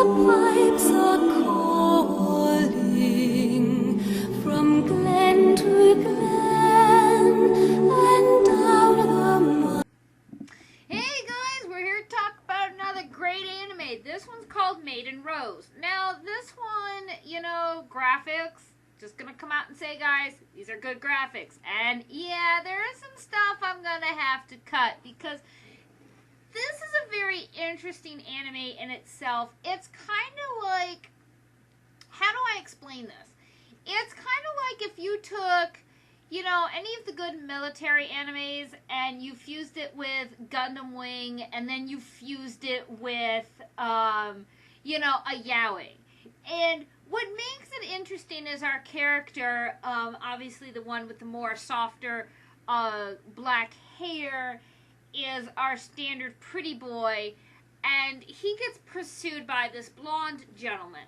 pipes are calling from glen to glen and down the mountain. Hey guys, we're here to talk about another great anime. This one's called Maiden Rose. Now, this one, graphics, just gonna come out and say, guys, these are good graphics. And yeah, there is some stuff I'm gonna have to cut because this is a very interesting anime in itself. It's kind of like, how do I explain this? It's kind of like if you took, any of the good military animes and you fused it with Gundam Wing and then you fused it with, a yaoi. And what makes it interesting is our character, obviously the one with the more softer black hair, is our standard pretty boy, and he gets pursued by this blonde gentleman.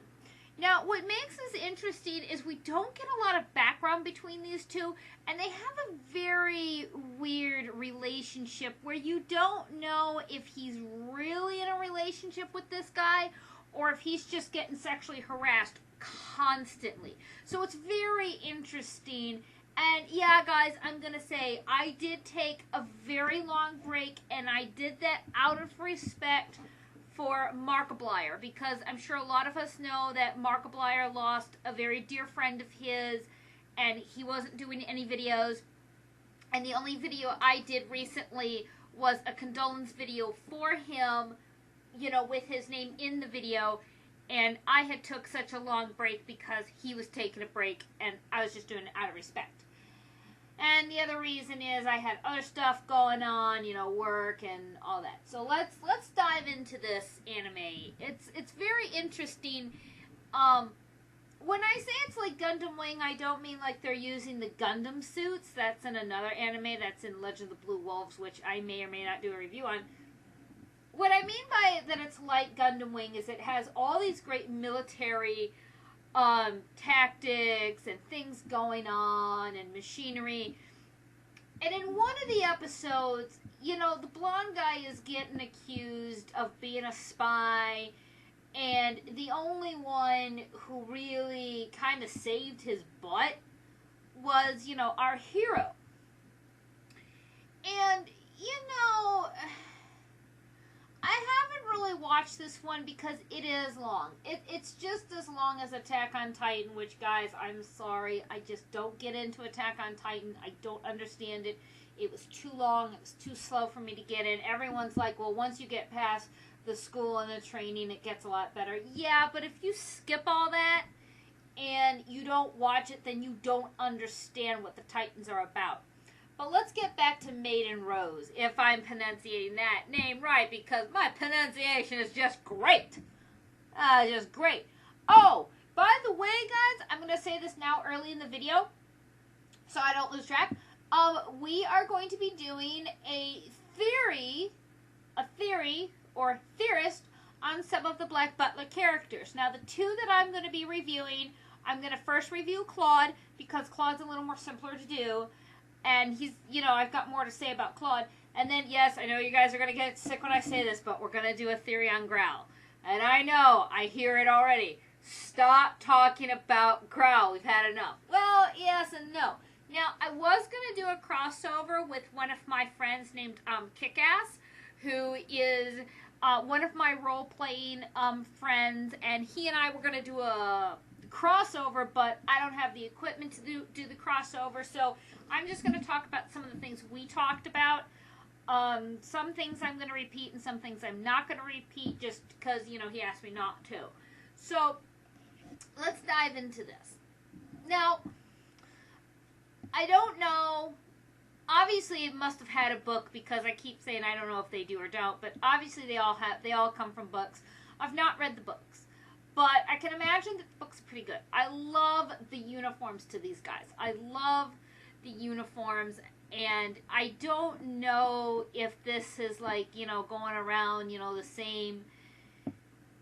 Now, what makes this interesting is we don't get a lot of background between these two, and they have a very weird relationship where you don't know if he's really in a relationship with this guy or if he's just getting sexually harassed constantly. So it's very interesting. And yeah, guys, I'm going to say I did take a very long break, and I did that out of respect for Markiplier, because I'm sure a lot of us know that Markiplier lost a very dear friend of his, and he wasn't doing any videos. And the only video I did recently was a condolence video for him, with his name in the video. And I had took such a long break because he was taking a break, and I was just doing it out of respect. And the other reason is I had other stuff going on, work and all that. So let's dive into this anime. It's very interesting. When I say it's like Gundam Wing, I don't mean like they're using the Gundam suits. That's in another anime. That's in Legend of the Blue Wolves, which I may or may not do a review on. What I mean by that it's like Gundam Wing is it has all these great military tactics and things going on and machinery. And in one of the episodes, the blonde guy is getting accused of being a spy, and the only one who really kind of saved his butt was, our hero. And, I haven't really watched this one because it is long. It's just as long as Attack on Titan, which, guys, I'm sorry. I just don't get into Attack on Titan. I don't understand it. It was too long. It was too slow for me to get in. Everyone's like, well, once you get past the school and the training, it gets a lot better. Yeah, but if you skip all that and you don't watch it, then you don't understand what the Titans are about. But let's get back to Maiden Rose, if I'm pronunciating that name right, because my pronunciation is just great. Just great. Oh, by the way, guys, I'm going to say this now early in the video, so I don't lose track. We are going to be doing a theorist on some of the Black Butler characters. Now, the two that I'm going to be reviewing, I'm going to first review Claude, because Claude's a little more simpler to do. And he's, I've got more to say about Claude. And then, yes, I know you guys are going to get sick when I say this, but we're going to do a theory on Growl. And I know, I hear it already. Stop talking about Growl. We've had enough. Well, yes and no. Now, I was going to do a crossover with one of my friends named Kickass, who is one of my role-playing friends. And he and I were going to do a crossover, but I don't have the equipment to do the crossover, so I'm just going to talk about some of the things we talked about. Some things I'm going to repeat and some things I'm not going to repeat just because, he asked me not to. So, let's dive into this. Now, I don't know. Obviously, it must have had a book because I keep saying I don't know if they do or don't, but obviously they all come from books. I've not read the books, but I can imagine that the book's pretty good. I love the uniforms to these guys. I love the uniforms, and I don't know if this is like, going around, the same,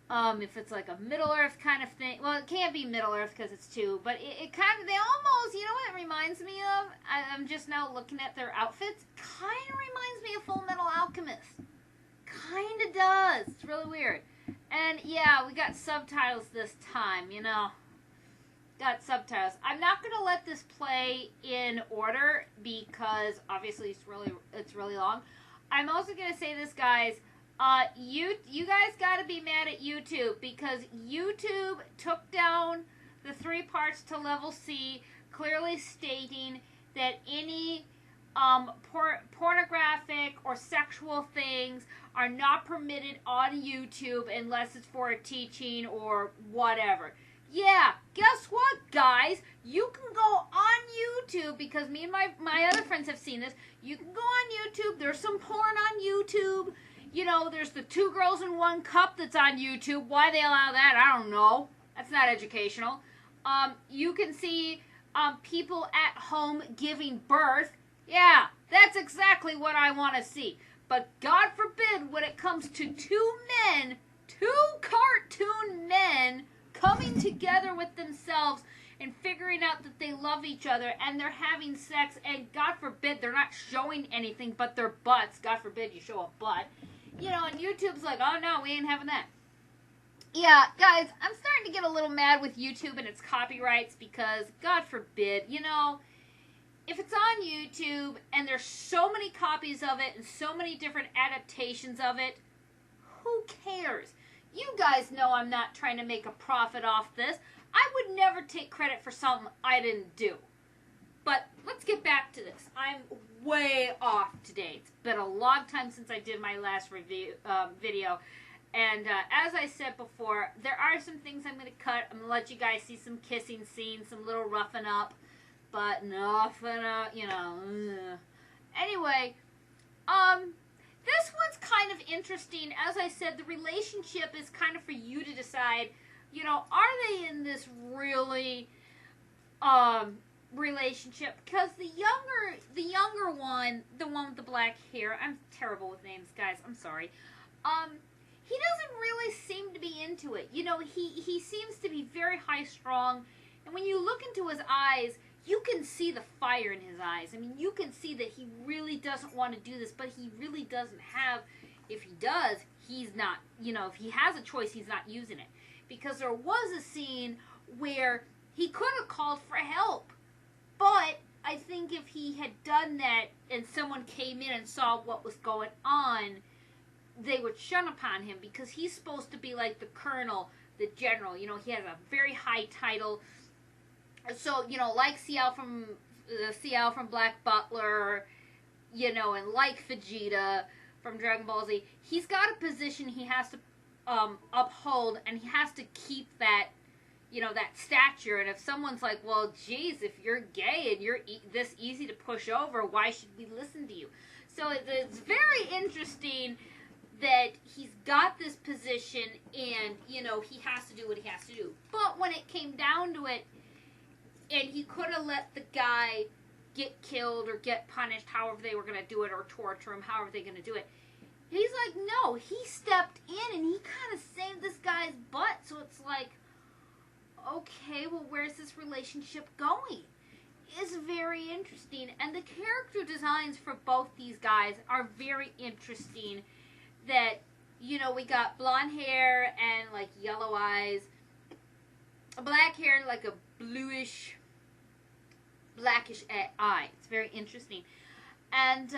if it's like a Middle-earth kind of thing. Well, it can't be Middle-earth because it's two, but it kind of, they almost, what it reminds me of? I'm just now looking at their outfits. Kind of reminds me of Full Metal Alchemist. Kind of does. It's really weird. And And yeah, we got subtitles this time, you know. Got subtitles. I'm not going to let this play in order because obviously it's really long. I'm also going to say this, guys. You guys got to be mad at YouTube because YouTube took down the 3 parts to level C, clearly stating that any pornographic or sexual things are not permitted on YouTube unless it's for a teaching or whatever. Yeah, guess what, guys? You can go on YouTube, because me and my other friends have seen this. You can go on YouTube. There's some porn on YouTube. You know, there's the 2 girls in 1 cup that's on YouTube. Why they allow that, I don't know. That's not educational. You can see people at home giving birth. Yeah, that's exactly what I want to see. But God forbid when it comes to 2 men, 2 cartoon men, coming together with themselves and figuring out that they love each other and they're having sex, and God forbid they're not showing anything but their butts. God forbid you show a butt. You know, and YouTube's like, oh no, we ain't having that. Yeah, guys, I'm starting to get a little mad with YouTube and its copyrights because, God forbid, you know, if it's on YouTube and there's so many copies of it and so many different adaptations of it, who cares? You guys know I'm not trying to make a profit off this. I would never take credit for something I didn't do. But let's get back to this. I'm way off today. It's been a long time since I did my last video. And as I said before, there are some things I'm going to cut. I'm going to let you guys see some kissing scenes, some little roughing up. But nothing, you know. Anyway, this one's kind of interesting. As I said, the relationship is kind of for you to decide, you know, are they in this really relationship? Because the younger one, the one with the black hair, I'm terrible with names, guys, I'm sorry. He doesn't really seem to be into it. You know, he seems to be very high-strung, and when you look into his eyes, you can see the fire in his eyes. I mean, you can see that he really doesn't want to do this, but he really doesn't have, if he does, he's not, you know, if he has a choice, he's not using it. Because there was a scene where he could have called for help, but I think if he had done that and someone came in and saw what was going on, they would shun upon him, because he's supposed to be like the colonel, the general. You know, he has a very high title. So, you know, like Ciel from Black Butler, you know, and like Vegeta from Dragon Ball Z, he's got a position he has to uphold, and he has to keep that, you know, that stature. And if someone's like, well, geez, if you're gay and you're this easy to push over, why should we listen to you? So it's very interesting that he's got this position, and, you know, he has to do what he has to do. But when it came down to it, and he could have let the guy get killed or get punished, however they were going to do it, or torture him, however they're going to do it. He's like, no, he stepped in and he kind of saved this guy's butt. So it's like, okay, well, where's this relationship going? It's very interesting. And the character designs for both these guys are very interesting. That, you know, we got blonde hair and like yellow eyes, black hair and like a bluish, blackish eye. It's very interesting. And,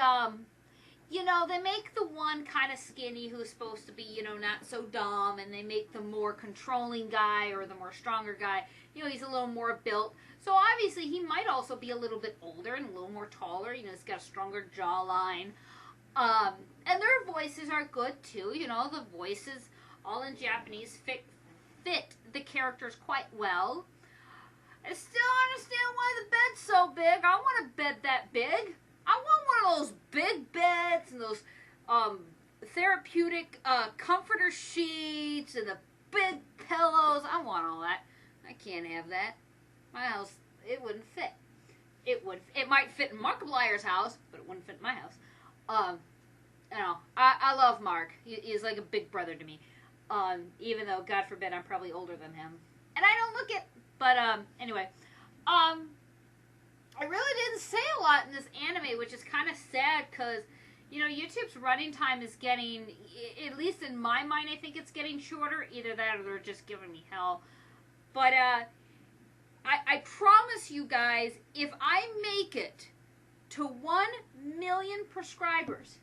you know, they make the one kind of skinny who's supposed to be, you know, not so dumb, and they make the more controlling guy or the more stronger guy, you know, he's a little more built. So obviously he might also be a little bit older and a little more taller. You know, he's got a stronger jawline. And their voices are good too. You know, the voices, all in Japanese, fit the characters quite well. I still understand why the bed's so big. I want a bed that big. I want one of those big beds and those therapeutic comforter sheets and the big pillows. I want all that. I can't have that. My house, it wouldn't fit. It might fit in Markiplier's house, but it wouldn't fit in my house. You know, I love Mark. He's like a big brother to me. Even though, God forbid, I'm probably older than him. And I don't look it. But, anyway. I really didn't say a lot in this anime, which is kind of sad because, you know, YouTube's running time is getting, at least in my mind, I think it's getting shorter. Either that or they're just giving me hell. But I promise you guys, if I make it to 1 million subscribers,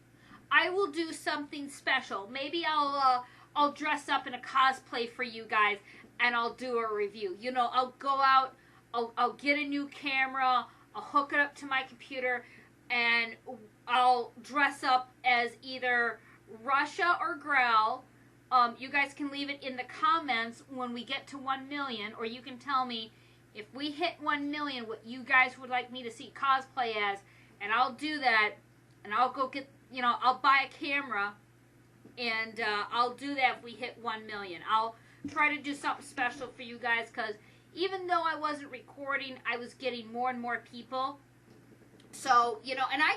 I will do something special. Maybe I'll dress up in a cosplay for you guys, and I'll do a review. You know, I'll go out, I'll get a new camera, I'll hook it up to my computer, and I'll dress up as either Russia or Growl. You guys can leave it in the comments when we get to 1 million, or you can tell me if we hit 1 million what you guys would like me to see cosplay as, and I'll do that, and I'll go get, you know, I'll buy a camera, and I'll do that if we hit 1 million. I'll try to do something special for you guys, because even though I wasn't recording, I was getting more and more people. So, you know, and I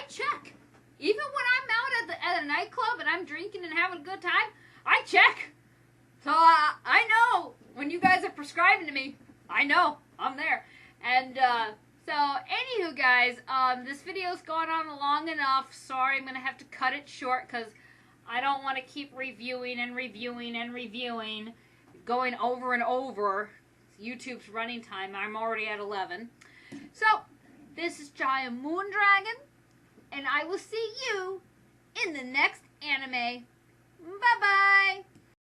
check. Even when I'm out at a nightclub and I'm drinking and having a good time, I check. So I know when you guys are prescribing to me, I know I'm there. And so anywho, guys, this video's gone on long enough. Sorry, I'm gonna have to cut it short because I don't want to keep reviewing and reviewing and reviewing, going over and over. YouTube's running time. I'm already at 11. So this is Giant Moondragon, and I will see you in the next anime. Bye-bye!